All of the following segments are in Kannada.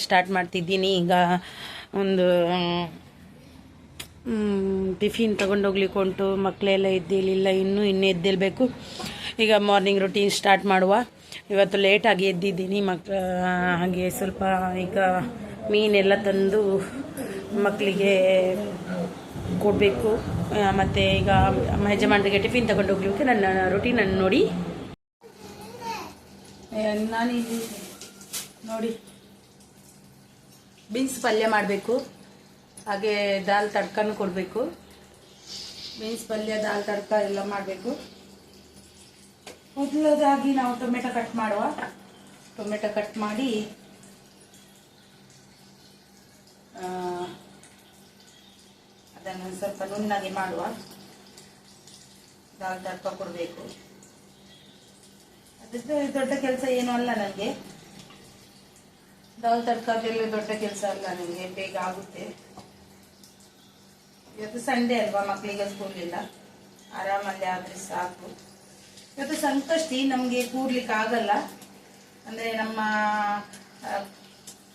ಸ್ಟಾರ್ಟ್ ಮಾಡ್ತಿದ್ದೀನಿ. ಈಗ ಒಂದು ಟಿಫಿನ್ ತೊಗೊಂಡೋಗ್ಲಿಕ್ಕೆ ಉಂಟು. ಮಕ್ಕಳೆಲ್ಲ ಎದ್ದೇಳಿಲ್ಲ, ಇನ್ನೂ ಎದ್ದೇಳಬೇಕು. ಈಗ ಮಾರ್ನಿಂಗ್ ರೂಟೀನ್ ಸ್ಟಾರ್ಟ್ ಮಾಡುವ. ಇವತ್ತು ಲೇಟಾಗಿ ಎದ್ದಿದ್ದೀನಿ. ಹಾಗೆ ಸ್ವಲ್ಪ ಈಗ ಮೀನೆಲ್ಲ ತಂದು ಮಕ್ಕಳಿಗೆ ಕೊಡಬೇಕು. ಮತ್ತು ಈಗ ಯಜಮಾನರಿಗೆ ಟಿಫಿನ್ ತಗೊಂಡೋಗ್ಲಿಕ್ಕೆ ನನ್ನ ರೂಟೀನನ್ನು ನೋಡಿ. ನಾನಿಲ್ಲಿ ನೋಡಿ ಬೀನ್ಸ್ ಪಲ್ಯ ಮಾಡಬೇಕು, ಹಾಗೆ ದಾಲ್ ತಡ್ಕನೂ ಕೊಡಬೇಕು. ಬೀನ್ಸ್ ಪಲ್ಯ, ದಾಲ್ ತಡ್ಕ ಎಲ್ಲ ಮಾಡಬೇಕು. ಮೊದಲದಾಗಿ ನಾವು ಟೊಮೆಟೊ ಕಟ್ ಮಾಡುವ. ಟೊಮೆಟೊ ಕಟ್ ಮಾಡಿ ಅದನ್ನು ಸ್ವಲ್ಪ ನುಣ್ಣಗೆ ಮಾಡುವ. ದಾಲ್ ತಡ್ಕ ಕೊಡಬೇಕು. ಅದಿದ್ರೆ ದೊಡ್ಡ ಕೆಲಸ ಏನೂ ಅಲ್ಲ ನನಗೆ. ದಾಲ್ ತಡ್ಕದೆಲ್ಲ ದೊಡ್ಡ ಕೆಲಸ ಅಲ್ಲ ನನಗೆ, ಬೇಗ ಆಗುತ್ತೆ. ಇವತ್ತು ಸಂಡೇ ಅಲ್ವಾ, ಮಕ್ಕಳಿಗೆ ಸ್ಕೂಲ್ ಇಲ್ಲ, ಆರಾಮಲ್ಲಿ ಆದರೆ ಸಾಕು. ಇವತ್ತು ಸಂಕಷ್ಟಿ, ನಮಗೆ ಕೂರ್ಲಿಕ್ಕೆ ಆಗಲ್ಲ. ಅಂದರೆ ನಮ್ಮ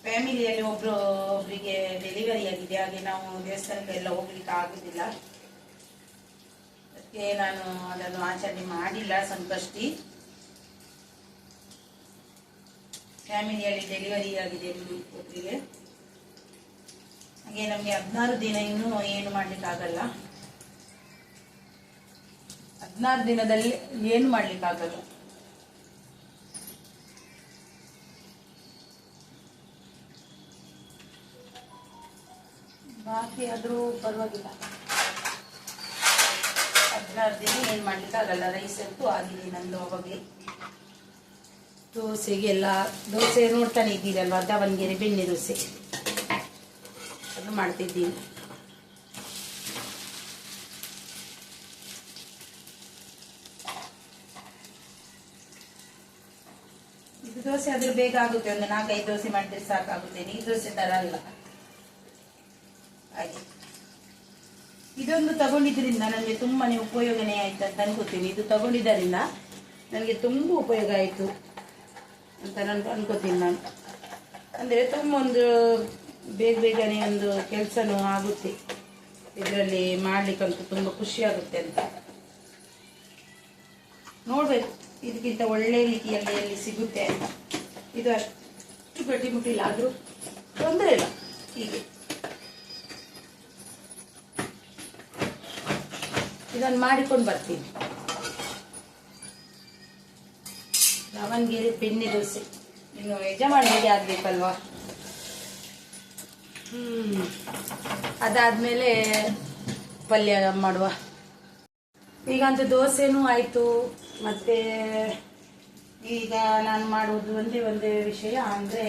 ಫ್ಯಾಮಿಲಿಯಲ್ಲಿ ಒಬ್ಬರಿಗೆ ಡೆಲಿವರಿ ಆಗಿದೆ, ಹಾಗೆ ನಾವು ದೇವಸ್ಥಾನಕ್ಕೆಲ್ಲ ಹೋಗ್ಲಿಕ್ಕೆ ಆಗುದಿಲ್ಲ. ಅದಕ್ಕೆ ನಾನು ಅದನ್ನು ಆಚರಣೆ ಮಾಡಿಲ್ಲ. ಸಂಕಷ್ಟಿ ಫ್ಯಾಮಿಲಿಯಲ್ಲಿ ಡೆಲಿವರಿ ಆಗಿದೆ ಒಬ್ಬರಿಗೆ, ಹಾಗೆ ನಮಗೆ 16 ದಿನ ಇನ್ನೂ ಏನು ಮಾಡ್ಲಿಕ್ಕಾಗಲ್ಲ. 16 ದಿನದಲ್ಲಿ ಏನು ಮಾಡ್ಲಿಕ್ಕಾಗಲ್ಲ. ಬಾಕಿ ಆದರೂ ಪರವಾಗಿಲ್ಲ, 16 ದಿನ ಏನು ಮಾಡ್ಲಿಕ್ಕಾಗಲ್ಲ. ರೈಸ್ ಅಂತೂ ಆಗಿದೆ ನಂದು. ಅವಾಗಲೇ ದೋಸೆಗೆಲ್ಲ, ದೋಸೆ ನೋಡ್ತಾನೆ ಇದ್ದೀರಲ್ವ, ದಾವಣಗೆರೆ ಬೆಣ್ಣೆ ದೋಸೆ ಅದು ಮಾಡ್ತಿದ್ದೀನಿ. ಇದು ದೋಸೆ ಆದ್ರೆ ಬೇಗ ಆಗುತ್ತೆ, ಒಂದು 4-5 ದೋಸೆ ಮಾಡಿದ್ರೆ ಸಾಕಾಗುತ್ತೆ. ಈ ದೋಸೆ ತರ ಅಲ್ಲ. ಹಾಗೆ ಇದೊಂದು ತಗೊಂಡಿದ್ರಿಂದ ನನಗೆ ತುಂಬಾನೇ ಉಪಯೋಗನೇ ಆಯ್ತು ಅಂತ ಅನ್ಕೋತೀನಿ. ಇದು ತಗೊಂಡಿದ್ದರಿಂದ ನನಗೆ ತುಂಬ ಉಪಯೋಗ ಆಯಿತು ಅಂತ ನಾನು ಅನ್ಕೋತೀನಿ. ನಾನು ಅಂದರೆ ತುಂಬ ಒಂದು ಬೇಗನೆ ಒಂದು ಕೆಲಸನೂ ಆಗುತ್ತೆ ಇದರಲ್ಲಿ ಮಾಡ್ಲಿಕ್ಕಂತೂ, ತುಂಬ ಖುಷಿ ಆಗುತ್ತೆ ಅಂತ ನೋಡ್ಬೇಕು. ಇದಕ್ಕಿಂತ ಒಳ್ಳೆ ರೀತಿಯಲ್ಲಿ ಎಲ್ಲಿ ಸಿಗುತ್ತೆ ಅಂತ. ಇದು ಅಷ್ಟು ಗಟ್ಟಿ ಮುಟ್ಟಿಲ್ಲ, ಆದರೂ ತೊಂದರೆ ಇಲ್ಲ. ಹೀಗೆ ಇದನ್ನು ಮಾಡಿಕೊಂಡು ಬರ್ತೀನಿ. ದಾವಣಗೆರೆ ಬೆಣ್ಣೆ ದೋಸೆ ಇನ್ನು ಯಜಮಾನಿಗೆ ಆಗ್ಬೇಕಲ್ವಾ. ಅದಾದ್ಮೇಲೆ ಪಲ್ಯ ಮಾಡುವ. ಈಗಂತೂ ದೋಸೆನೂ ಆಯಿತು. ಮತ್ತೆ ಈಗ ನಾನು ಮಾಡುವುದು ಒಂದೇ ವಿಷಯ ಅಂದರೆ,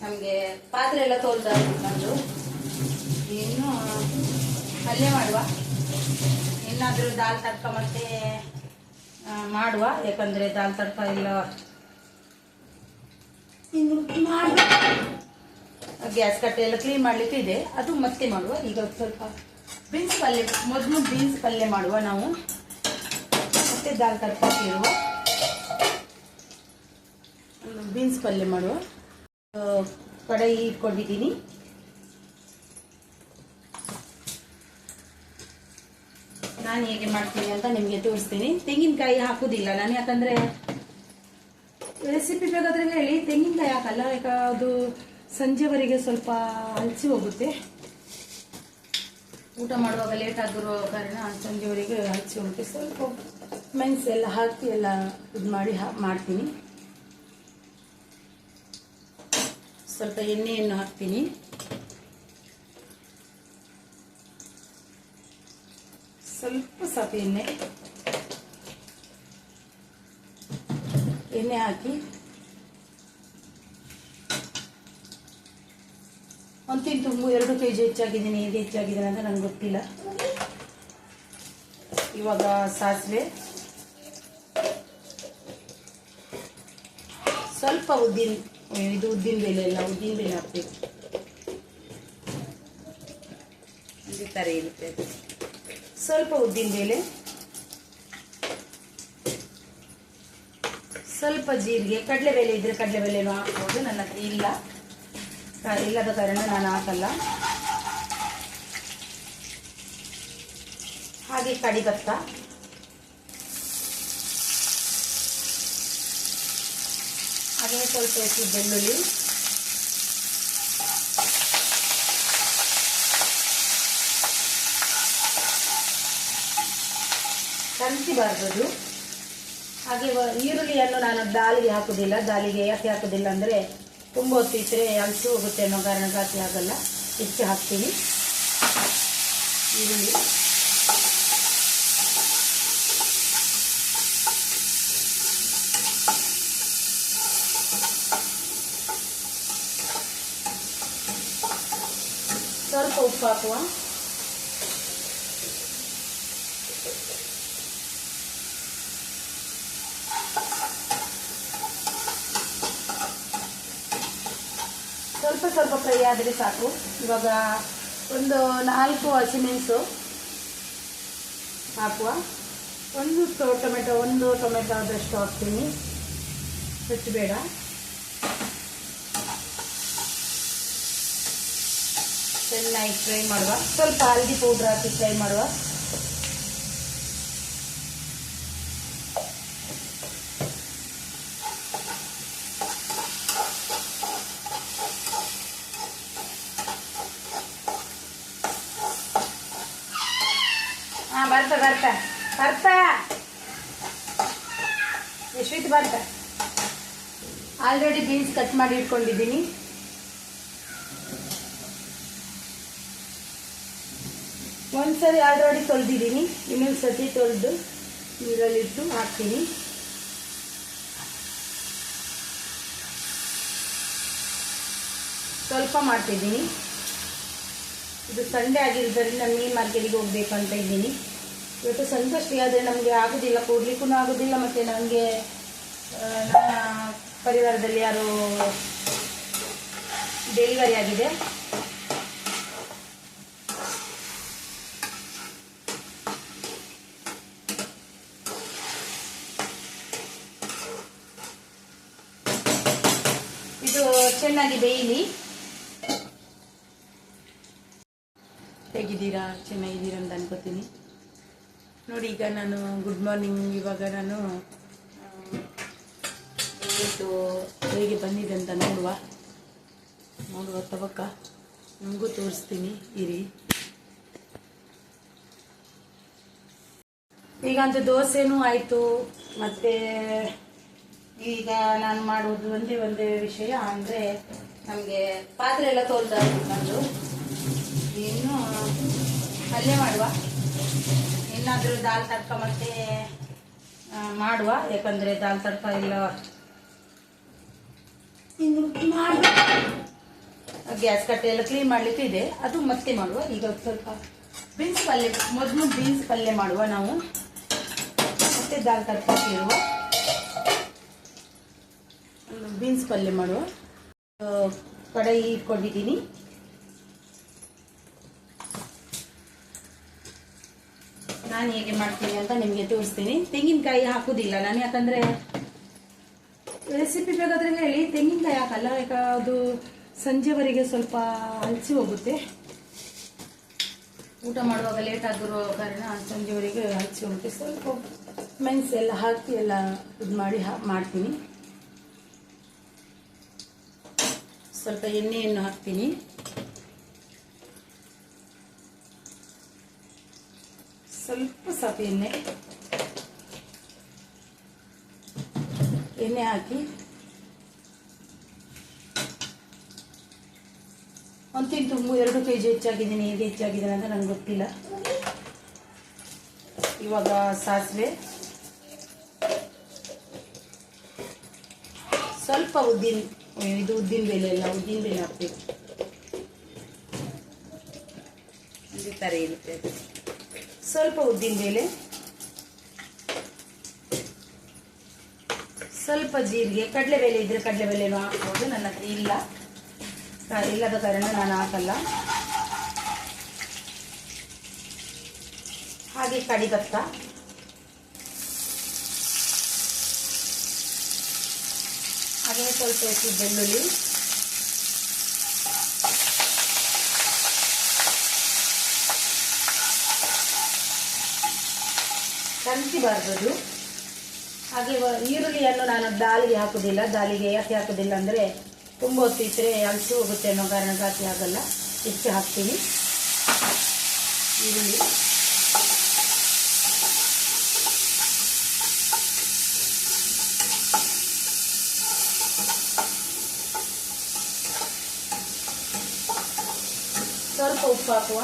ನಮಗೆ ಪಾತ್ರೆ ಎಲ್ಲ ತೊಳ್ದಾಯ್ತು ನಂದು. ಇನ್ನು ಪಲ್ಯ ಮಾಡುವ. ಇನ್ನಾದರೂ ದಾಲ್ ತಡ್ಕ ಮತ್ತೆ ಮಾಡುವ, ಯಾಕಂದರೆ ದಾಲ್ ತಡ್ಕ ಎಲ್ಲ ಇನ್ನು ಗ್ಯಾಸ್ ಕಟ್ಟೆ ಎಲ್ಲ ಕ್ಲೀನ್ ಮಾಡಲಿಕ್ಕೆ ಇದೆ, ಅದು ಮತ್ತೆ ಮಾಡುವ. ಈಗ ಸ್ವಲ್ಪ ಬೀನ್ಸ್ ಪಲ್ಯ, ಮೊದಲು ಬೀನ್ಸ್ ಪಲ್ಯ ಮಾಡುವ ನಾವು, ಮತ್ತೆ ದಾಲ್ ತಡ್ಕ ಇರುವ ಬೀನ್ಸ್ ಪಲ್ಯ ಮಾಡುವ. ಕಡಾಯಿ ಇಟ್ಕೊಂಡಿದ್ದೀನಿ. ನಾನು ಹೇಗೆ ಮಾಡ್ತೀನಿ ಅಂತ ನಿಮಗೆ ತೋರಿಸ್ತೀನಿ. ತೆಂಗಿನಕಾಯಿ ಹಾಕುವುದಿಲ್ಲ ನಾನು, ಯಾಕಂದರೆ ರೆಸಿಪಿ ಬೇಕಾದ್ರೆ ಹೇಳಿ. ತೆಂಗಿನಕಾಯಿ ಹಾಕಲ್ಲ, ಯಾಕೆ ಅದು ಸಂಜೆವರೆಗೆ ಸ್ವಲ್ಪ ಹಲಸಿ ಹೋಗುತ್ತೆ. ಊಟ ಮಾಡುವಾಗ ಲೇಟ್ ಆಗಿರೋ ಕಾರಣ ಸಂಜೆವರೆಗೆ ಹಲಸಿ ಹೋಗುತ್ತೆ. ಸ್ವಲ್ಪ ಮೆಣಸೆಲ್ಲ ಹಾಕಿ ಎಲ್ಲ ಇದು ಮಾಡಿ ಮಾಡ್ತೀನಿ. ಸ್ವಲ್ಪ ಎಣ್ಣೆಯನ್ನು ಹಾಕ್ತೀನಿ. ಸ್ವಲ್ಪ ಸಾಕು ಎಣ್ಣೆ ಹಾಕಿ ಒಂದು ತುಂಬು 2 kg ಹೆಚ್ಚಾಗಿದ್ದೀನಿ. ಇದು ಹೆಚ್ಚಾಗಿದ್ದೀನಿ ಅಂತ ನನಗೆ ಗೊತ್ತಿಲ್ಲ. ಇವಾಗ ಸಾಸಿವೆ, ಸ್ವಲ್ಪ ಉದ್ದಿನ ಬೇಳೆ ಹಾಕಬೇಕು. ಈ ಥರ ಇರುತ್ತೆ. ಸ್ವಲ್ಪ ಉದ್ದಿನ ಬೇಳೆ, ಸ್ವಲ್ಪ ಜೀರಿಗೆ, ಕಡಲೆಬೇಳೆ ಇದ್ರೆ ಕಡಲೆಬೇಳೆನೂ ಹಾಕ್ಬೋದು. ನನ್ನ ಹತ್ರ ಇಲ್ಲ. ಇಲ್ಲದ ಕಾರಣ ನಾನು ಹಾಕಲ್ಲ. ಹಾಗೆ ಕಡಿಭತ್ತ, ಹಾಗೆ ಸ್ವಲ್ಪ ಹೆಚ್ಚು ಬೆಳ್ಳುಳ್ಳಿ, ಕಲಸಿಬಾರ್ದು. ಹಾಗೆ ಈರುಳ್ಳಿಯನ್ನು ನಾನು ದಾಲಿಗೆ ಹಾಕುವುದಿಲ್ಲ. ದಾಲಿಗೆ ಯಾಕೆ ಹಾಕುವುದಿಲ್ಲ ಅಂದರೆ ತುಂಬ ಹೊತ್ತು ಇಟ್ಟರೆ ಅಲಸಿ ಹೋಗುತ್ತೆ ಅನ್ನೋ ಕಾರಣಕ್ಕಾಗಿ ಆಗಲ್ಲ. ಹೆಚ್ಚು ಹಾಕ್ತೀನಿ ಈರುಳ್ಳಿ. ಸ್ವಲ್ಪ ಉಪ್ಪು ಹಾಕುವ. ಸ್ವಲ್ಪ ಸ್ವಲ್ಪ ಫ್ರೈ ಆದರೆ ಸಾಕು. ಇವಾಗ ಒಂದು 4 ಹಸಿಮೆಣಸು ಹಾಕುವ. ಒಂದು ಟೊಮೆಟೊ ಆದಷ್ಟು ಹಾಕ್ತೀನಿ, ಹೆಚ್ಚು ಬೇಡ. ಚೆನ್ನಾಗಿ ಫ್ರೈ ಮಾಡುವ. ಸ್ವಲ್ಪ ಹಳದಿ ಪೌಡ್ರ್ ಹಾಕಿ ಫ್ರೈ ಮಾಡುವ. ಬರ್ತಾ ಯಶ್ವಿತ್ ಬರ್ತಾ. ಆಲ್ರೆಡಿ ಬೀನ್ಸ್ ಕಟ್ ಮಾಡಿ ಇಟ್ಕೊಂಡಿದ್ದೀನಿ. ಒಂದ್ಸರಿ ಆಲ್ರೆಡಿ ತೊಳೆದಿದ್ದೀನಿ, ಇನ್ನೊಂದು ಸತಿ ತೊಳೆದು ನೀರಲ್ಲಿಟ್ಟು ಹಾಕ್ತೀನಿ. ಸ್ವಲ್ಪ ಮಾಡ್ತಿದ್ದೀನಿ. ಇದು ಸಂಡೇ ಆಗಿರೋದ್ರಿಂದ ಮೀನು ಮಾರ್ಕೆಟಿಗೆ ಹೋಗ್ಬೇಕು ಅಂತ ಇದ್ದೀನಿ. ಇವತ್ತು ಸಂಕಷ್ಟಿ ಆದರೆ ನಮಗೆ ಆಗೋದಿಲ್ಲ, ಕೊಡ್ಲಿಕ್ಕೂ ಆಗೋದಿಲ್ಲ. ಮತ್ತು ನನಗೆ ನನ್ನ ಪರಿವಾರದಲ್ಲಿ ಯಾರು ಡೆಲಿವರಿ ಆಗಿದೆ. ಇದು ಚೆನ್ನಾಗಿ ಬೇಯಲಿ. ಹೇಗಿದ್ದೀರಾ? ಚೆನ್ನಾಗಿದ್ದೀರಾ ಅಂತ ಅನ್ಕೋತೀನಿ. ನೋಡಿ, ಈಗ ನಾನು ಗುಡ್ ಮಾರ್ನಿಂಗ್. ಇವಾಗ ನಾನು ಇವತ್ತು ಹೇಗೆ ಬಂದಿದೆ ಅಂತ ನೋಡುವ ತವಕ ನಿಮಗೂ ತೋರಿಸ್ತೀನಿ ಇರಿ. ಈಗಂತೂ ದೋಸೆನೂ ಆಯಿತು. ಮತ್ತು ಈಗ ನಾನು ಮಾಡುವುದು ಒಂದೇ ವಿಷಯ ಅಂದರೆ ನಮಗೆ ಪಾತ್ರೆ ಎಲ್ಲ ತೊಳ್ತಾ ಇತ್ತು ನಂದು. ಇನ್ನು ಪಲ್ಯ ಮಾಡುವ. ಏನಾದರೂ ದಾಲ್ ತಡ್ಕ ಮತ್ತೆ ಮಾಡುವ, ಯಾಕಂದರೆ ದಾಲ್ ತಡ್ಕ ಎಲ್ಲ ಇನ್ನು ಮಾಡುವ. ಗ್ಯಾಸ್ ಕಟ್ಟೆ ಎಲ್ಲ ಕ್ಲೀನ್ ಮಾಡಲಿಕ್ಕೆ ಇದೆ, ಅದು ಮತ್ತೆ ಮಾಡುವ. ಈಗ ಸ್ವಲ್ಪ ಬೀನ್ಸ್ ಪಲ್ಯ, ಮೊದಲು ಬೀನ್ಸ್ ಪಲ್ಯ ಮಾಡುವ ನಾವು, ಮತ್ತೆ ದಾಲ್ ತಡ್ಕ ಇರುವ ಬೀನ್ಸ್ ಪಲ್ಯ ಮಾಡುವ. ಕಡಾಯಿ ಇಟ್ಕೊಂಡಿದ್ದೀನಿ. ನಾನು ಹೇಗೆ ಮಾಡ್ತೀನಿ ಅಂತ ನಿಮಗೆ ತೋರಿಸ್ತೀನಿ. ತೆಂಗಿನಕಾಯಿ ಹಾಕುವುದಿಲ್ಲ ನಾನು, ಯಾಕಂದರೆ ರೆಸಿಪಿ ಬೇಕಾದರೆ ಹೇಳಿ. ತೆಂಗಿನಕಾಯಿ ಹಾಕಲ್ಲ, ಯಾಕೆ ಅದು ಸಂಜೆವರೆಗೆ ಸ್ವಲ್ಪ ಹಲಸಿ ಹೋಗುತ್ತೆ. ಊಟ ಮಾಡುವಾಗ ಲೇಟ್ ಆಗಿರೋ ಕಾರಣ ಸಂಜೆವರೆಗೆ ಹಲಸಿ ಹೋಗುತ್ತೆ. ಸ್ವಲ್ಪ ಮೆಣಸು ಎಲ್ಲ ಹಾಕಿ ಎಲ್ಲ ಇದು ಮಾಡಿ ಮಾಡ್ತೀನಿ. ಸ್ವಲ್ಪ ಎಣ್ಣೆಯನ್ನು ಹಾಕ್ತೀನಿ. ಸ್ವಲ್ಪ ಸಾಕು ಎಣ್ಣೆ ಹಾಕಿ ಒಂದಿಂಟು 2 kg ಹೆಚ್ಚಾಗಿದ್ದೀನಿ. ಹೇಗೆ ಹೆಚ್ಚಾಗಿದ್ದೀನಿ ಅಂತ ನನಗೆ ಗೊತ್ತಿಲ್ಲ. ಇವಾಗ ಸಾಸಿವೆ, ಸ್ವಲ್ಪ ಉದ್ದಿನ ಬೇಳೆ ಹಾಕ್ಬೇಕು. ಈ ಥರ ಇರುತ್ತೆ. ಸ್ವಲ್ಪ ಉದ್ದಿನ ಬೇಳೆ, ಸ್ವಲ್ಪ ಜೀರಿಗೆ, ಕಡಲೆಬೇಳೆ ಇದ್ರೆ ಕಡಲೆಬೇಳೆನೂ ಹಾಕ್ಬೋದು. ನನ್ನ ಹತ್ರ ಇಲ್ಲದ ಕಾರಣ ನಾನು ಹಾಕಲ್ಲ. ಹಾಗೆ ಕಡಿಭತ್ತ, ಹಾಗೆ ಸ್ವಲ್ಪ ಹೆಚ್ಚು ಬೆಳ್ಳುಳ್ಳಿ, ಹಂಚಿಬಾರ್ದು ಅದು. ಹಾಗೆ ಈರುಳ್ಳಿಯನ್ನು ನಾನು ದಾಲಿಗೆ ಹಾಕೋದಿಲ್ಲ. ದಾಲಿಗೆ ಯಾಕೆ ಹಾಕೋದಿಲ್ಲ ಅಂದರೆ ತುಂಬ ಹೊತ್ತು ಇಟ್ಟರೆ ಹಂಚಿ ಹೋಗುತ್ತೆ ಅನ್ನೋ ಕಾರಣಕ್ಕಾಗಿ ಆಗಲ್ಲ. ಹೆಚ್ಚು ಹಾಕ್ತೀನಿ ಈರುಳ್ಳಿ. ಸ್ವಲ್ಪ ಉಪ್ಪು ಹಾಕುವ.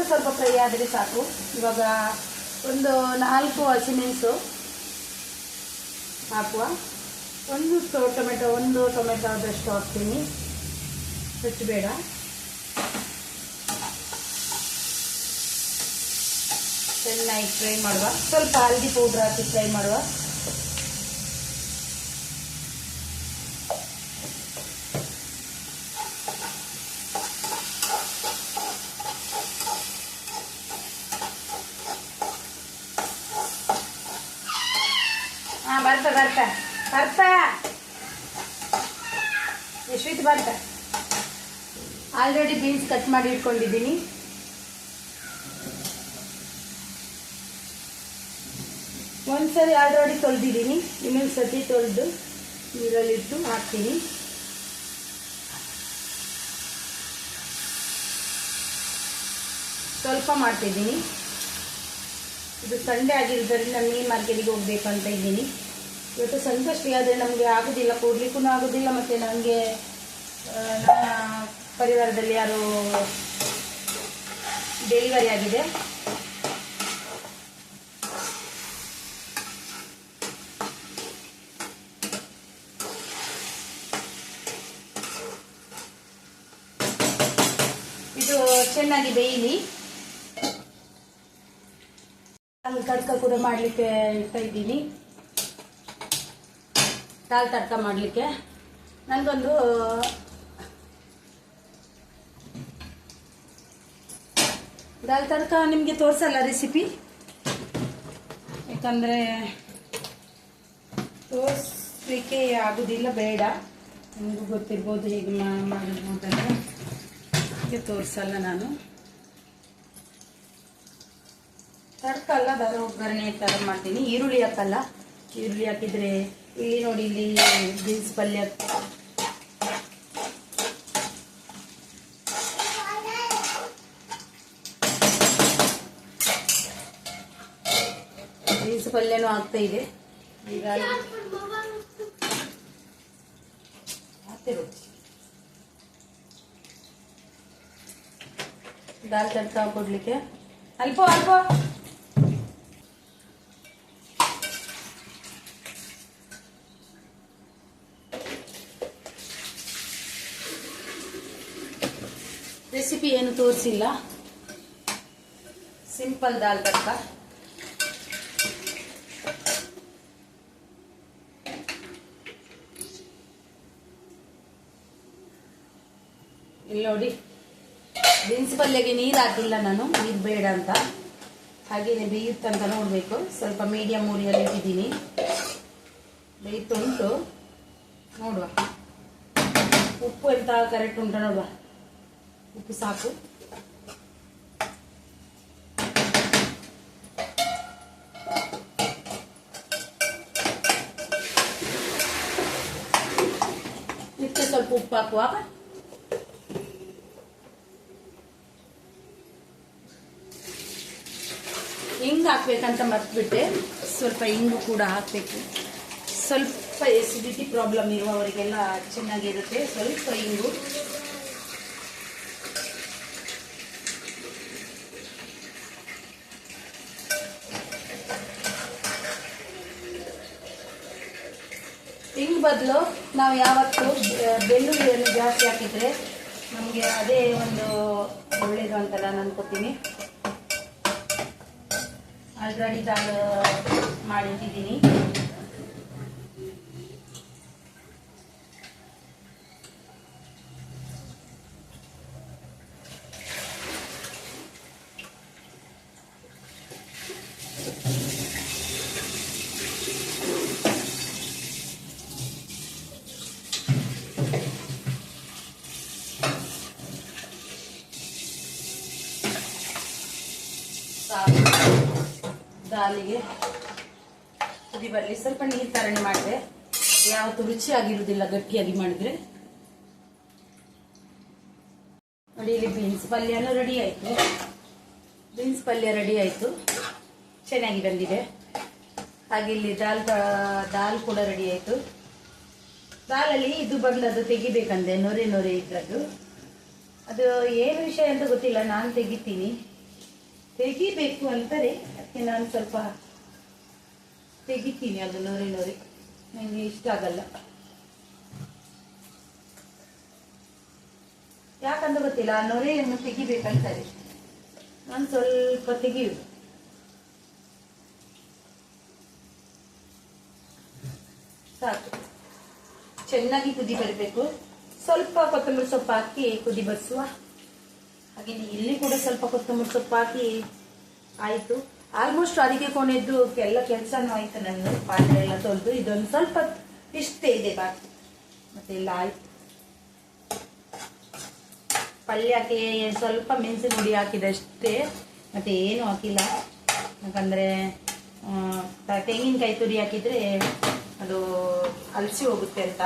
ಸ್ವಲ್ಪ ಫ್ರೈ ಆದರೆ ಸಾಕು. ಇವಾಗ ಒಂದು 4 ಹಸಿಮೆಣಸು ಹಾಕುವ. ಒಂದು ಟೊಮೆಟೊ ಆದಷ್ಟು ಹಾಕ್ತೀನಿ, ಹೆಚ್ಚು ಬೇಡ. ಚೆನ್ನಾಗಿ ಫ್ರೈ ಮಾಡುವ. ಸ್ವಲ್ಪ ಹಲ್ದಿ ಪೌಡ್ರ್ ಹಾಕಿ ಫ್ರೈ ಮಾಡುವ. ಬರ್ತಾ ಯಶ್ವಿತ್ ಬರ್ತಾ. ಆಲ್ರೆಡಿ ಬೀನ್ಸ್ ಕಟ್ ಮಾಡಿ ಇಟ್ಕೊಂಡಿದ್ದೀನಿ. ಒಂದ್ಸರಿ ಆಲ್ರೆಡಿ ತೊಳೆದಿದ್ದೀನಿ, ಇನ್ನೊಂದು ಸತಿ ತೊಳೆದು ನೀರಲ್ಲಿಟ್ಟು ಹಾಕ್ತೀನಿ. ಸ್ವಲ್ಪ ಮಾಡ್ತಿದ್ದೀನಿ. ಇದು ಸಂಡೇ ಆಗಿರೋದ್ರಿಂದ ಮೀನು ಮಾರ್ಕೆಟಿಗೆ ಹೋಗ್ಬೇಕು ಅಂತ ಇದ್ದೀನಿ. ಇವತ್ತು ಸಂಕಷ್ಟಿ ಆದರೆ ನಮಗೆ ಆಗೋದಿಲ್ಲ, ಕೊಡ್ಲಿಕ್ಕೂ ಆಗೋದಿಲ್ಲ. ಮತ್ತು ನನಗೆ ನನ್ನ ಪರಿವಾರದಲ್ಲಿ ಯಾರು ಡೆಲಿವರಿ ಆಗಿದೆ. ಇದು ಚೆನ್ನಾಗಿ ಬೇಯಲಿ. ಅಲ್ಲಿ ತಡ್ಕ ಕೂಡ ಮಾಡಲಿಕ್ಕೆ ಇಡ್ತಾ ಇದ್ದೀನಿ. ದಾಲ್ ತಡ್ಕ ಮಾಡಲಿಕ್ಕೆ ನನಗೊಂದು ದಾಲ್ ತಡ್ಕ ನಿಮಗೆ ತೋರಿಸಲ್ಲ ರೆಸಿಪಿ, ಯಾಕಂದರೆ ತೋರಿಸ್ಲಿಕ್ಕೆ ಆಗೋದಿಲ್ಲ, ಬೇಡ. ನಿಮಗೂ ಗೊತ್ತಿರ್ಬೋದು ಹೇಗೆ ಮಾಡಿರ್ಬೋದಂದ್ರೆ. ಹೀಗೆ ತೋರಿಸಲ್ಲ ನಾನು. ತಡ್ಕ ಅಲ್ಲ, ಬರೋ ಒಗ್ಗರಣೆ ಥರ ಮಾಡ್ತೀನಿ. ಈರುಳ್ಳಿ ಹಾಕಲ್ಲ. ಈರುಳ್ಳಿ ಹಾಕಿದರೆ ಇಲ್ಲಿ ನೋಡಿ, ಇಲ್ಲಿ ಬೀನ್ಸ್ ಪಲ್ಯ ಪಲ್ಯನೂ ಆಗ್ತಾ ಇದೆ. ಈಗ ದಾಲ್ ತಡ್ಕ ಕೊಡ್ಲಿಕ್ಕೆ ಅಲ್ಪ ರೆಸಿಪಿ ಏನು ತೋರಿಸಿಲ್ಲ, ಸಿಂಪಲ್ ದಾಲ್ ತಡ್ಕ. ಇಲ್ಲಿ ನೋಡಿ, ಬೀನ್ಸ್ ಪಲ್ಯಗೆ ನೀರು ಹಾಕಿಲ್ಲ ನಾನು, ನೀರು ಬೇಡ ಅಂತ. ಹಾಗೆಯೇ ಬೇಯುತ್ತಂತ ನೋಡಬೇಕು. ಸ್ವಲ್ಪ ಮೀಡಿಯಮ್ ಉರಿಯಲ್ಲಿ ಇಟ್ಟಿದ್ದೀನಿ, ಬೇಯುತ್ತುಂಟು. ನೋಡುವ ಉಪ್ಪು ಎಂತ ಕರೆಕ್ಟ್ ಉಂಟ ನೋಡುವ. ಉಪ್ಪು ಸಾಕು. ಇದಕ್ಕೆ ಸ್ವಲ್ಪ ಉಪ್ಪು ಹಾಕುವ. ಹಿಂಗೆ ಹಾಕ್ಬೇಕಂತ ಮರ್ತ್ಬಿಟ್ಟೆ, ಸ್ವಲ್ಪ ಹಿಂಗು ಕೂಡ ಹಾಕಬೇಕು. ಸ್ವಲ್ಪ ಎಸಿಡಿಟಿ ಪ್ರಾಬ್ಲಮ್ ಇರುವವರಿಗೆಲ್ಲ ಚೆನ್ನಾಗಿರುತ್ತೆ. ಸ್ವಲ್ಪ ಹಿಂಗು. ಹಿಂಗ್ ಬದಲು ನಾವು ಯಾವತ್ತು ಬೆಳ್ಳುಳ್ಳಿಯನ್ನು ಜಾಸ್ತಿ ಹಾಕಿದ್ರೆ ನಮಗೆ ಅದೇ ಒಂದು ಒಳ್ಳೇದು ಅಂತ ನಾನು ಅನ್ಕೋತೀನಿ. ಆಲ್ರೆಡಿ ದಾಲ್ ಮಾಡಿಟ್ಟಿದ್ದೀನಿ. ದಾಲಿಗೆ ಕುದಿ ಬರಲಿ. ಸ್ವಲ್ಪ ನೀರು ತರಣೆ ಮಾಡಿದ್ರೆ ಯಾವತ್ತೂ ರುಚಿಯಾಗಿರುವುದಿಲ್ಲ ಗಟ್ಟಿಯಾಗಿ ಮಾಡಿದ್ರೆ. ನೋಡಿ ಇಲ್ಲಿ ಬೀನ್ಸ್ ಪಲ್ಯನೂ ರೆಡಿ ಆಯಿತು. ಬೀನ್ಸ್ ಪಲ್ಯ ರೆಡಿ ಆಯಿತು, ಚೆನ್ನಾಗಿ ಬಂದಿದೆ. ಹಾಗೆ ಇಲ್ಲಿ ದಾಲ್ ಕೂಡ ರೆಡಿ ಆಯಿತು. ದಾಲಲ್ಲಿ ಇದು ಬಂದದ್ದು ತೆಗಿಬೇಕಂದೆ, ನೊರೆ ನೊರೆ ಇದ್ದದ್ದು. ಅದು ಏನು ವಿಷಯ ಅಂತ ಗೊತ್ತಿಲ್ಲ, ನಾನು ತೆಗಿತೀನಿ. ತೆಗಿಬೇಕು ಅಂತಾರೆ, ಅದಕ್ಕೆ ನಾನು ಸ್ವಲ್ಪ ತೆಗಿತೀನಿ. ಅದು ನೊರೆ ನೊರೆ ನನಗೆ ಇಷ್ಟ ಆಗಲ್ಲ, ಯಾಕಂತ ಗೊತ್ತಿಲ್ಲ. ಆ ನೊರೆಯನ್ನು ತೆಗಿಬೇಕಂತಾರೆ, ನಾನು ಸ್ವಲ್ಪ ತೆಗಿಯುವುದು. ಸಾಕು, ಚೆನ್ನಾಗಿ ಕುದಿ ಬರಬೇಕು. ಸ್ವಲ್ಪ ಕೊತ್ತಂಬರಿ ಸೊಪ್ಪು ಹಾಕಿ ಕುದಿ ಬರಿಸುವ. ಹಾಗೆ ಇಲ್ಲಿ ಕೂಡ ಸ್ವಲ್ಪ ಕೊತ್ತಂಬರಿ ಸೊಪ್ಪು ಹಾಕಿ ಆಯಿತು. ಆಲ್ಮೋಸ್ಟ್ ಅಡಿಗೆ ಕೊನೆದ್ದು ಎಲ್ಲ ಕೆಲಸನೂ ಆಯಿತು. ನನ್ನ ಪಾತ್ರೆ ಎಲ್ಲ ತೊಳೆದು ಇದೊಂದು ಸ್ವಲ್ಪ ಇಷ್ಟೇ ಇದೆ ಬಾಕಿ, ಮತ್ತೆ ಎಲ್ಲ ಆಯಿತು. ಪಲ್ಯಕ್ಕೆ ಸ್ವಲ್ಪ ಮೆಣಸಿನ ಹುಡಿ ಹಾಕಿದಷ್ಟೇ, ಮತ್ತೆ ಏನು ಹಾಕಿಲ್ಲ. ಯಾಕಂದರೆ ತೆಂಗಿನಕಾಯಿ ತುರಿ ಹಾಕಿದರೆ ಅದು ಅಲಸಿ ಹೋಗುತ್ತೆ ಅಂತ.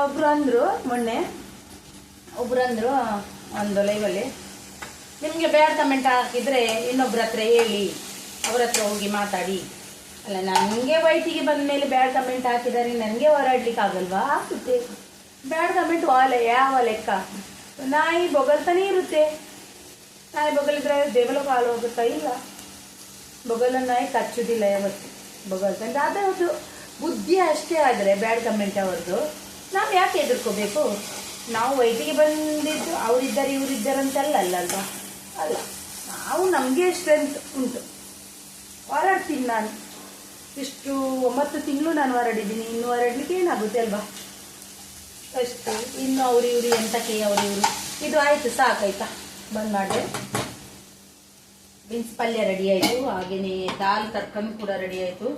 ಒಬ್ರು ಅಂದ್ರು ಒಂದು ಲೈವಲ್ಲಿ, ನಿಮಗೆ ಬ್ಯಾಡ್ ಕಮೆಂಟ್ ಹಾಕಿದ್ರೆ ಇನ್ನೊಬ್ರ ಹತ್ರ ಹೇಳಿ, ಅವ್ರ ಹತ್ರ ಹೋಗಿ ಮಾತಾಡಿ. ಅಲ್ಲ, ನನಗೆ ವೈಟಿಗೆ ಬಂದ ಮೇಲೆ ಬ್ಯಾಡ್ ಕಮೆಂಟ್ ಹಾಕಿದರೆ ನನಗೆ ಹೋರಾಡ್ಲಿಕ್ಕೆ ಆಗಲ್ವಾ? ಆಗುತ್ತೆ. ಬ್ಯಾಡ್ ಕಮೆಂಟ್ ಯಾವ ಲೆಕ್ಕ? ನಾಯಿ ಬೊಗಳ್ತಾನೆ ಇರುತ್ತೆ. ನಾಯಿ ಬೊಗಳಿದ್ರೆ ದೇವಲ ಕಾಲು ಹೋಗುತ್ತಾ? ಇಲ್ಲ, ಬೊಗಲ ನಾಯಿ ಕಚ್ಚುದಿಲ್ಲ ಯಾವತ್ತು. ಬೊಗಳ್ತಾನೆ ಅದರದ್ದು ಬುದ್ಧಿ ಅಷ್ಟೇ. ಆದರೆ ಬ್ಯಾಡ್ ಕಮೆಂಟ್ ಅವ್ರದ್ದು ನಾವು ಯಾಕೆ ಎದುರ್ಕೋಬೇಕು? ನಾವು ವೈಟಿಗೆ ಬಂದಿದ್ದು ಅವರಿದ್ದಾರೆ ಇವರಿದ್ದಾರೆ ಅಂತಲ್ಲ ಅಲ್ವಾ? ಅಲ್ಲ, ನಾವು ನಮಗೆ ಸ್ಟ್ರೆಂತ್ ಉಂಟು, ಹೋರಾಡ್ತೀನಿ. ನಾನು ಇಷ್ಟು 9 ತಿಂಗಳು ನಾನು ಹೊರಡಿದ್ದೀನಿ, ಇನ್ನು ಹೊರಡ್ಲಿಕ್ಕೆ ಏನಾಗುತ್ತೆ ಅಲ್ವಾ? ಅಷ್ಟು ಇನ್ನು ಅವ್ರು ಇವರು ಎಂತಕ್ಕೆ ಅವರು ಇವರು. ಇದು ಆಯಿತು, ಸಾಕಾಯ್ತಾ? ಬಂದ್ ಮಾಡಿದೆ. ಬೀನ್ಸ್ ಪಲ್ಯ ರೆಡಿ ಆಯಿತು. ಹಾಗೆಯೇ ದಾಲ್ ತರ್ಕನ್ ಕೂಡ ರೆಡಿ ಆಯಿತು.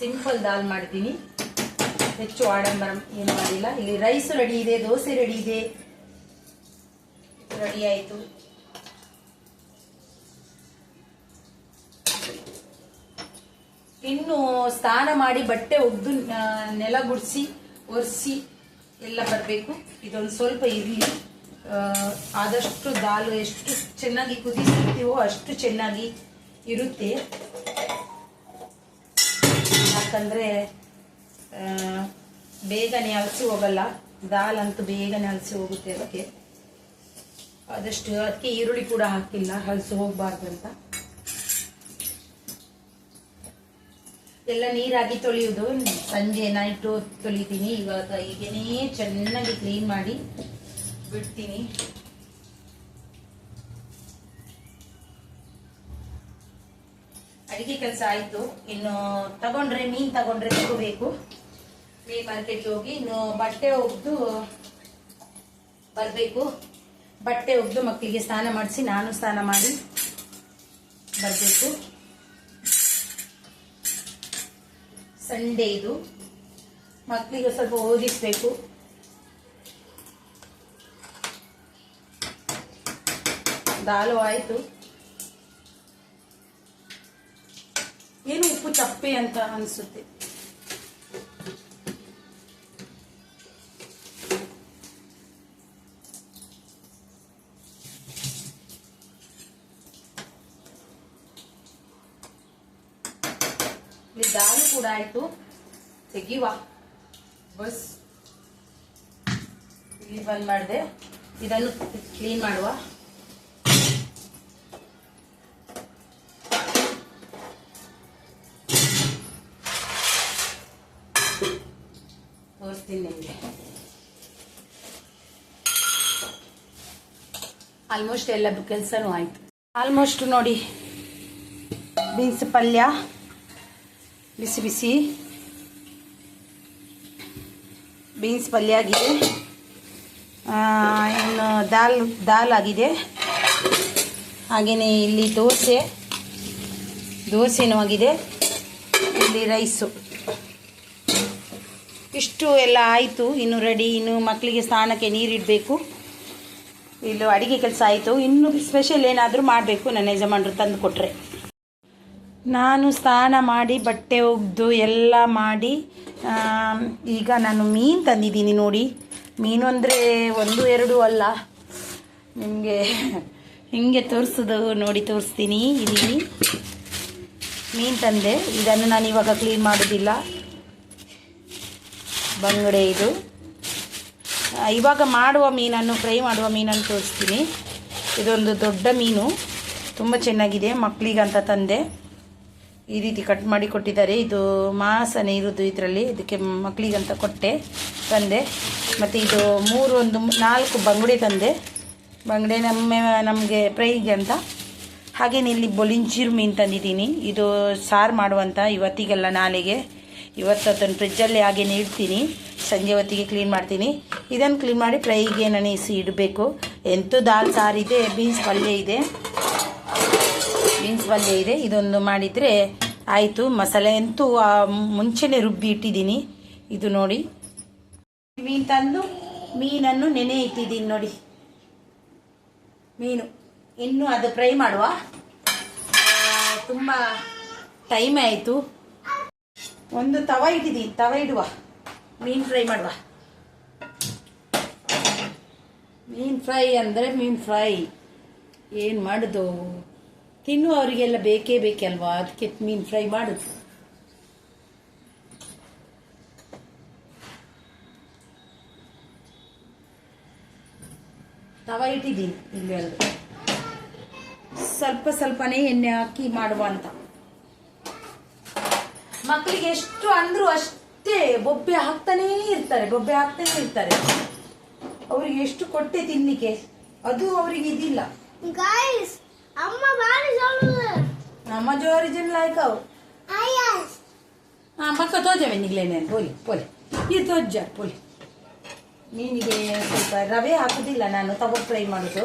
ಸಿಂಪಲ್ ದಾಲ್ ಮಾಡಿದ್ದೀನಿ, ಹೆಚ್ಚು ಆಡಂಬರ ಏನು ಮಾಡಿಲ್ಲ. ಇಲ್ಲಿ ರೈಸ್ ರೆಡಿ ಇದೆ, ದೋಸೆ ರೆಡಿ ಇದೆ, ರೆಡಿ ಆಯಿತು. ಇನ್ನು ಸ್ನಾನ ಮಾಡಿ ಬಟ್ಟೆ ಒಗ್ದು ನೆಲ ಗುಡಿಸಿ ಒರೆಸಿ ಎಲ್ಲ ಬರಬೇಕು. ಇದೊಂದು ಸ್ವಲ್ಪ ಇರಲಿ. ಆದಷ್ಟು ದಾಲು ಎಷ್ಟು ಚೆನ್ನಾಗಿ ಕುದಿಸ್ತೀವೋ ಅಷ್ಟು ಚೆನ್ನಾಗಿ ಇರುತ್ತೆ. ಯಾಕಂದರೆ ಬೇಗನೆ ಹಲಸಿ ಹೋಗಲ್ಲ, ದಾಲ್ ಅಂತೂ ಬೇಗನೆ ಹಲಸಿ ಹೋಗುತ್ತೆ. ಅದಕ್ಕೆ ಆದಷ್ಟು, ಅದಕ್ಕೆ ಈರುಳ್ಳಿ ಕೂಡ ಹಾಕಿಲ್ಲ, ಹಲಸಿ ಹೋಗಬಾರ್ದು ಅಂತ. ಎಲ್ಲ ನೀರಾಗಿ ತೊಳೆಯುವುದು ಸಂಜೆ ನೈಟು ತೊಳಿತೀನಿ. ಇವಾಗ ಹೀಗೇನೇ ಚೆನ್ನಾಗಿ ಕ್ಲೀನ್ ಮಾಡಿ ಬಿಡ್ತೀನಿ. ಅಡಿಗೆ ಕೆಲಸ ಆಯಿತು. ಇನ್ನು ಮೀನು ತಗೊಂಡ್ರೆ ತಗೋಬೇಕು. ಮೀನ್ ಮಾರ್ಕೆಟ್ಗೆ ಹೋಗಿ ಇನ್ನು ಬಟ್ಟೆ ಒಗ್ದು ಬರಬೇಕು. ಬಟ್ಟೆ ಒಗ್ದು ಮಕ್ಕಳಿಗೆ ಸ್ನಾನ ಮಾಡಿಸಿ ನಾನು ಸ್ನಾನ ಮಾಡಿ ಬರಬೇಕು. ಸಂಡೇ ಇದು, ಮಕ್ಕಳಿಗೆ ಸ್ವಲ್ಪ ಓದಿಸ್ಬೇಕು. ದಾಲು ಆಯಿತು. ಏನು ಉಪ್ಪು ಚಪ್ಪೆ ಅಂತ ಅನಿಸುತ್ತೆ. ಇಲ್ಲಿ ದಾಲು ಕೂಡ ಆಯ್ತು. ತೆಗಿವ ಬಸ್ ಇಲ್ಲಿ ಬಂದ್ ಮಾಡಿದೆ. ಇದನ್ನು ಕ್ಲೀನ್ ಮಾಡುವ. ತೋರಿಸ್ತೀನಿ ನಿಮಗೆ. ಆಲ್ಮೋಸ್ಟ್ ಎಲ್ಲ ಕೆಲಸನೂ ಆಯ್ತು. ಆಲ್ಮೋಸ್ಟ್ ನೋಡಿ, ಬೀನ್ಸ್ ಪಲ್ಯ ಬಿಸಿ ಬಿಸಿ ಬೀನ್ಸ್ ಪಲ್ಯ ಆಗಿದೆ. ಇನ್ನು ದಾಲ್ ಆಗಿದೆ. ಹಾಗೆಯೇ ಇಲ್ಲಿ ದೋಸೆನೂ ಆಗಿದೆ. ಇಲ್ಲಿ ರೈಸು. ಇಷ್ಟು ಎಲ್ಲ ಆಯಿತು. ಇನ್ನು ರೆಡಿ. ಇನ್ನು ಮಕ್ಕಳಿಗೆ ಸ್ನಾನಕ್ಕೆ ನೀರಿಡಬೇಕು. ಇಲ್ಲೂ ಅಡುಗೆ ಕೆಲಸ ಆಯಿತು. ಇನ್ನು ಸ್ಪೆಷಲ್ ಏನಾದರೂ ಮಾಡಬೇಕು ನನ್ನ ಯಜಮಾನರು ತಂದು ಕೊಟ್ಟರೆ. ನಾನು ಸ್ನಾನ ಮಾಡಿ ಬಟ್ಟೆ ಒಗೆದು ಎಲ್ಲ ಮಾಡಿ ಈಗ ನಾನು ಮೀನು ತಂದಿದ್ದೀನಿ ನೋಡಿ. ಮೀನು ಅಂದರೆ 1-2 ಅಲ್ಲ, ನಿಮಗೆ ಹಿಂಗೆ ತೋರಿಸೋದು ನೋಡಿ ತೋರಿಸ್ತೀನಿ. ಇಲ್ಲಿ ಮೀನು ತಂದೆ. ಇದನ್ನು ನಾನು ಇವಾಗ ಕ್ಲೀನ್ ಮಾಡೋದಿಲ್ಲ. ಬಂಗುಡೆ ಇದು. ಇವಾಗ ಮಾಡುವ ಮೀನನ್ನು, ಫ್ರೈ ಮಾಡುವ ಮೀನನ್ನು ತೋರಿಸ್ತೀನಿ. ಇದೊಂದು ದೊಡ್ಡ ಮೀನು, ತುಂಬ ಚೆನ್ನಾಗಿದೆ. ಮಕ್ಕಳಿಗಂತ ತಂದೆ. ಈ ರೀತಿ ಕಟ್ ಮಾಡಿ ಕೊಟ್ಟಿದ್ದಾರೆ. ಇದು ಮಾಂಸನೇ ಇರೋದು ಇದರಲ್ಲಿ. ಇದಕ್ಕೆ ಮಕ್ಕಳಿಗಂತ ತಂದೆ. ಮತ್ತು ಇದು 4 ಬಂಗುಡೆ ತಂದೆ. ಬಂಗುಡೆ ನಮಗೆ ಫ್ರೈಗೆ ಅಂತ. ಹಾಗೆಯೇ ಇಲ್ಲಿ ಬೊಲಿಂಜಿರು ಮೀನು ತಂದಿದ್ದೀನಿ. ಇದು ಸಾರು ಮಾಡುವಂಥ, ಇವತ್ತಿಗೆಲ್ಲ ನಾಳೆಗೆ. ಇವತ್ತು ಅದನ್ನು ಫ್ರಿಜ್ಜಲ್ಲಿ ಹಾಗೇನೆ ಇಡ್ತೀನಿ. ಸಂಜೆ ಹೊತ್ತಿಗೆ ಕ್ಲೀನ್ ಮಾಡ್ತೀನಿ. ಇದನ್ನು ಕ್ಲೀನ್ ಮಾಡಿ ಫ್ರೈಗೆ ನೆನೆಸಿ ಇಡಬೇಕು. ದಾಲ್ ಸಾರಿದೆ, ಬೀನ್ಸ್ ಪಲ್ಯ ಇದೆ. ಇದೊಂದು ಮಾಡಿದರೆ ಆಯಿತು. ಮಸಾಲೆ ಅಂತೂ ಮುಂಚೆನೇ ರುಬ್ಬಿ ಇಟ್ಟಿದ್ದೀನಿ. ಇದು ನೋಡಿ, ಮೀನು ತಂದು ಮೀನನ್ನು ನೆನೆ ಇಟ್ಟಿದ್ದೀನಿ ನೋಡಿ. ಮೀನು ಇನ್ನು ಅದು ಫ್ರೈ ಮಾಡುವ. ತುಂಬ ಟೈಮ್ ಆಯಿತು. ಒಂದು ತವ ಇಟ್ಟಿದ್ದೀನಿ. ತವ ಇಡುವ, ಮೀನು ಫ್ರೈ ಮಾಡುವ. ಮೀನು ಫ್ರೈ ಅಂದರೆ ಮೀನು ಫ್ರೈ ಏನು ಮಾಡೋದು, ತಿನ್ನುವವರಿಗೆಲ್ಲ ಬೇಕಲ್ವಾ, ಅದಕ್ಕೆ ಮೀನು ಫ್ರೈ ಮಾಡೋದು. ತವ ಇಟ್ಟಿದ್ದೀನಿ. ಇಲ್ಲಿ ಒಂದು ಸ್ವಲ್ಪನೇ ಎಣ್ಣೆ ಹಾಕಿ ಮಾಡುವ ಅಂತ. ಮಕ್ಕಳಿಗೆ ಎಷ್ಟು ಅಂದ್ರೂ ಅಷ್ಟೇ ಬೊಬ್ಬೆ ಹಾಕ್ತಾನೇ ಇರ್ತಾರೆ. ಅವ್ರಿಗೆ ಎಷ್ಟು ಕೊಟ್ಟೆ ತಿನ್ನಿಕ್ಕೆ, ಅದು ಅವರಿಗೆ ಇದಿಲ್ಲ. ಅಮ್ಮ ಜೋರಿ ಜನ ಲಾಯ್ಕವು ಮಕ್ಕ ತೋಜವೆ ನಿಗ್ಲೇನೆ ಪೋಲಿ ಈ ತೋಜ ಪೋಲಿ. ಮೀನಿಗೆ ಸ್ವಲ್ಪ ರವೆ ಹಾಕುದಿಲ್ಲ ನಾನು, ತವ ಫ್ರೈ ಮಾಡೋದು.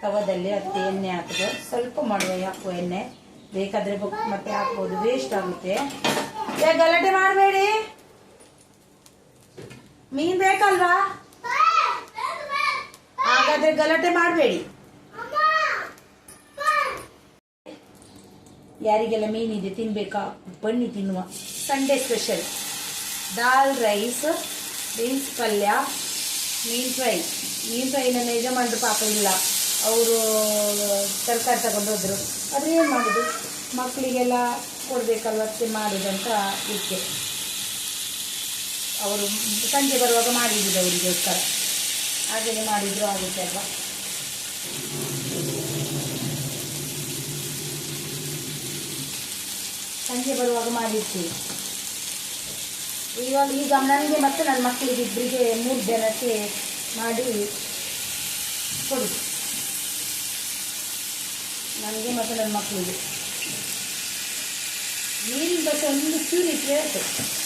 ತವದಲ್ಲಿ ಅದಕ್ಕೆ ಎಣ್ಣೆ ಹಾಕೋದು. ಸ್ವಲ್ಪ ಹಾಕುವ ಎಣ್ಣೆ, ಬೇಕಾದ್ರೆ ಮತ್ತೆ ಹಾಕ್ಬೋದು, ವೇಸ್ಟ್ ಆಗುತ್ತೆ. ಗಲಾಟೆ ಮಾಡಬೇಡಿ. ಮೀನ್ ಬೇಕಲ್ವಾ, ಹಾಗಾದ್ರೆ ಗಲಾಟೆ ಮಾಡಬೇಡಿ. ಯಾರಿಗೆಲ್ಲ ಮೀನಿದೆ ತಿನ್ಬೇಕಾ ಬನ್ನಿ ತಿನ್ನುವ. ಸಂಡೇ ಸ್ಪೆಷಲ್ ದಾಲ್ ರೈಸ್, ಬೀನ್ಸ್ ಪಲ್ಯ, ಮೀನ್ ಫ್ರೈ. ನನ್ನ ಯಜಮಾನ್ರು ಪಾಪ ಇಲ್ಲ, ಅವರು ತರಕಾರಿ ತಗೊಂಡೋದ್ರು. ಆದರೆ ಏನು ಮಾಡೋದು, ಮಕ್ಕಳಿಗೆಲ್ಲ ಕೊಡಬೇಕಲ್ವ, ಅದಕ್ಕೆ ಮಾಡೋದಂತ ಇಕ್ಕೆ. ಅವರು ಸಂಜೆ ಬರುವಾಗ ಮಾಡಿದ್ರು ಅವರಿಗೋಸ್ಕರ. ಹಾಗೆಯೇ ಮಾಡಿದ್ರು ಆಗುತ್ತೆ ಅಲ್ವಾ. ಸಂಜೆ ಬರುವಾಗ ಮಾಡಿರ್ತೀವಿ. ಈಗ ನನಗೆ ಮತ್ತು ನನ್ನ ಮಕ್ಕಳಿಗೆ ಇಬ್ಬರಿಗೆ 3 ಜನಕ್ಕೆ ಮಾಡಿ ಕೊಡಿ. ನನಗೆ ಮತ್ತು ನನ್ನ ಮಕ್ಕಳಿಗೆ ಮೀನಿನ ಬಟ್ಟೆ ಒಂದು ಚೂರು ಇಟ್ಟರೆ ಆಯಿತು.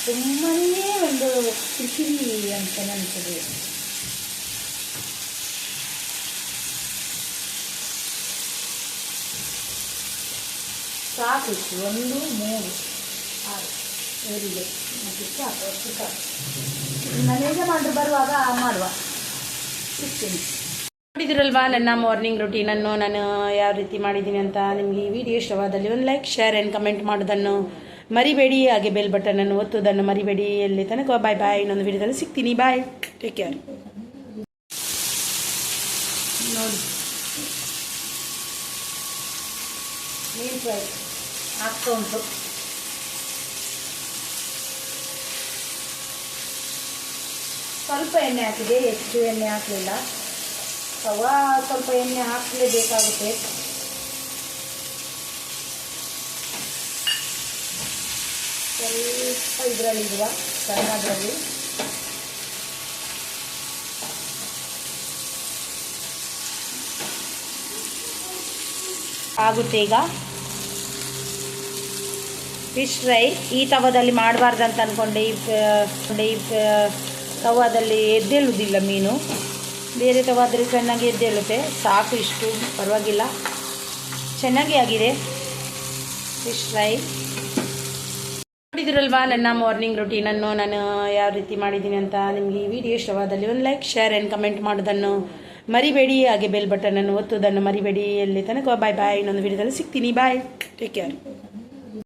ತುಂಬನೇ ಒಂದು ಕಿರಿಕಿರಿ ಅಂತ ನನಗೆ. ಸಾಕು 1, 3, 6 ಇವರಿಗೆ ಮತ್ತು ಸಾಕು. ಮನೆಗೆ ಮಾಡಿ ಬರುವಾಗ ಮಾಡುವ. ಸಿಗ್ತೀನಿ. ನೋಡಿದಿರಲ್ವಾ ನನ್ನ ಮಾರ್ನಿಂಗ್ ರೂಟೀನನ್ನು ನಾನು ಯಾವ ರೀತಿ ಮಾಡಿದ್ದೀನಿ ಅಂತ. ನಿಮಗೆ ಈ ವಿಡಿಯೋ ಇಷ್ಟವಾದಲ್ಲಿ ಒಂದು ಲೈಕ್, ಶೇರ್ ಆ್ಯಂಡ್ ಕಮೆಂಟ್ ಮಾಡೋದನ್ನು ಮರಿಬೇಡಿ. ಹಾಗೆ ಬೆಲ್ ಬಟನನ್ನು ಒತ್ತೋದನ್ನು ಮರಿಬೇಡಿ. ಎಲ್ಲಿ ತನಕ ಬಾಯ್. ಇನ್ನೊಂದು ವಿಡಿಯೋದಲ್ಲಿ ಸಿಗ್ತೀನಿ. ಬಾಯ್, ಟೇಕ್ ಕೇರ್. ನೋಡಿ ಮೀನು ಫ್ರೈ ಆಗ್ತಾ ಉಂಟು. ಸ್ವಲ್ಪ ಎಣ್ಣೆ ಹಾಕಿದೆ, ಹೆಚ್ಚು ಎಣ್ಣೆ ಹಾಕಲಿಲ್ಲ. ಸ್ವಲ್ಪ ಎಣ್ಣೆ ಹಾಕಲೇಬೇಕಾಗುತ್ತೆ. ಸ್ವಲ್ಪ ಇದರಲ್ಲಿರುವ ಸಣ್ಣದರಲ್ಲಿ ಆಗುತ್ತೆ. ಈಗ ಫಿಶ್ ಫ್ರೈ ಈ ತವದಲ್ಲಿ ಮಾಡಬಾರ್ದಂತ ಅಂದ್ಕೊಂಡೆ. ಈ ತವದಲ್ಲಿ ಎದ್ದೇಳುವುದಿಲ್ಲ ಮೀನು. ಬೇರೆ ತವಾದರೆ ಚೆನ್ನಾಗಿ ಎದ್ದೇಳುತ್ತೆ. ಸಾಕು, ಇಷ್ಟು ಪರವಾಗಿಲ್ಲ, ಚೆನ್ನಾಗಿ ಆಗಿದೆ ಫಿಶ್ ಫ್ರೈ. ನೋಡಿದ್ರಲ್ವಾ ನನ್ನ ಮಾರ್ನಿಂಗ್ ರೊಟೀನನ್ನು ನಾನು ಯಾವ ರೀತಿ ಮಾಡಿದ್ದೀನಿ ಅಂತ. ನಿಮಗೆ ಈ ವಿಡಿಯೋ ಇಷ್ಟವಾದಲ್ಲಿ ಒಂದು ಲೈಕ್, ಶೇರ್ ಆ್ಯಂಡ್ ಕಮೆಂಟ್ ಮಾಡೋದನ್ನು ಮರಿಬೇಡಿ. ಹಾಗೆ ಬೆಲ್ ಬಟನನ್ನು ಒತ್ತುವುದನ್ನು ಮರಿಬೇಡಿ. ಎಲ್ಲಿ ತನಕ ಬಾಯ್ ಬಾಯ್. ಇನ್ನೊಂದು ವಿಡಿಯೋದಲ್ಲಿ ಸಿಗ್ತೀನಿ. ಬಾಯ್, ಟೇಕ್ ಕೇರ್.